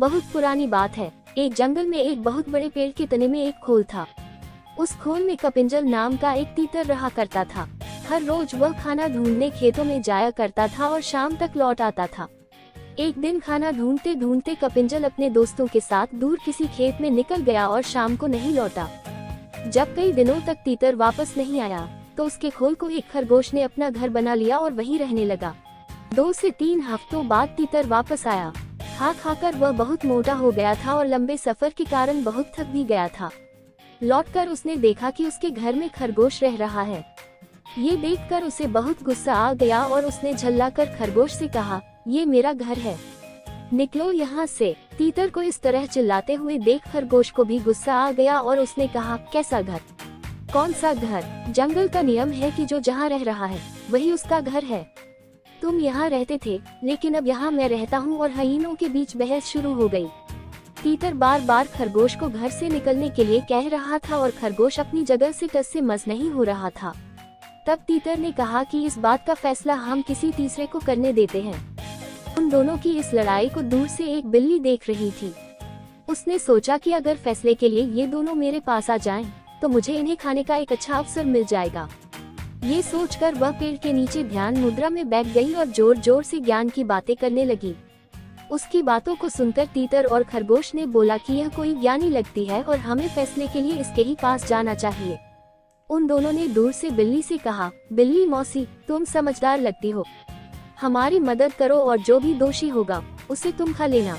बहुत पुरानी बात है। एक जंगल में एक बहुत बड़े पेड़ के तने में एक खोल था। उस खोल में कपिंजल नाम का एक तीतर रहा करता था। हर रोज वह खाना ढूंढने खेतों में जाया करता था और शाम तक लौट आता था। एक दिन खाना ढूंढते ढूंढते कपिंजल अपने दोस्तों के साथ दूर किसी खेत में निकल गया और शाम को नहीं लौटा। जब कई दिनों तक तीतर वापस नहीं आया तो उसके खोल को एक खरगोश ने अपना घर बना लिया और वहीं रहने लगा। 2 से 3 हफ्तों बाद तीतर वापस आया। खा खाकर वह बहुत मोटा हो गया था और लंबे सफर के कारण बहुत थक भी गया था। लौटकर उसने देखा कि उसके घर में खरगोश रह रहा है। ये देखकर उसे बहुत गुस्सा आ गया और उसने झल्लाकर खरगोश से कहा, ये मेरा घर है, निकलो यहाँ से। तीतर को इस तरह चिल्लाते हुए देख खरगोश को भी गुस्सा आ गया और उसने कहा, कैसा घर? कौन सा घर? जंगल का नियम है कि जो जहाँ रह रहा है वही उसका घर है। तुम यहाँ रहते थे, लेकिन अब यहाँ मैं रहता हूँ। और हईनों के बीच बहस शुरू हो गई। तीतर बार बार खरगोश को घर से निकलने के लिए कह रहा था और खरगोश अपनी जगह से टस से मस नहीं हो रहा था। तब तीतर ने कहा कि इस बात का फैसला हम किसी तीसरे को करने देते हैं। उन दोनों की इस लड़ाई को दूर से एक बिल्ली देख रही थी। उसने सोचा कि अगर फैसले के लिए ये दोनों मेरे पास आ जाएं, तो मुझे इन्हें खाने का एक अच्छा अवसर मिल जाएगा। ये सोचकर वह पेड़ के नीचे ध्यान मुद्रा में बैठ गई और जोर जोर से ज्ञान की बातें करने लगी। उसकी बातों को सुनकर तीतर और खरगोश ने बोला कि यह कोई ज्ञानी लगती है और हमें फैसले के लिए इसके ही पास जाना चाहिए। उन दोनों ने दूर से बिल्ली से कहा, बिल्ली मौसी, तुम समझदार लगती हो, हमारी मदद करो और जो भी दोषी होगा उसे तुम खा लेना।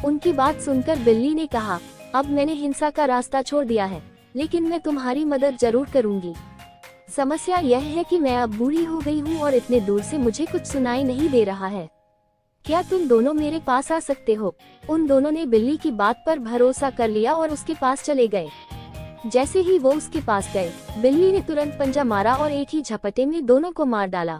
उनकी बात सुनकर बिल्ली ने कहा, अब मैंने हिंसा का रास्ता छोड़ दिया है, लेकिन मैं तुम्हारी मदद जरूर करूंगी। समस्या यह है कि मैं अब बूढ़ी हो गई हूँ और इतने दूर से मुझे कुछ सुनाई नहीं दे रहा है। क्या तुम दोनों मेरे पास आ सकते हो? उन दोनों ने बिल्ली की बात पर भरोसा कर लिया और उसके पास चले गए। जैसे ही वो उसके पास गए, बिल्ली ने तुरंत पंजा मारा और एक ही झपटे में दोनों को मार डाला।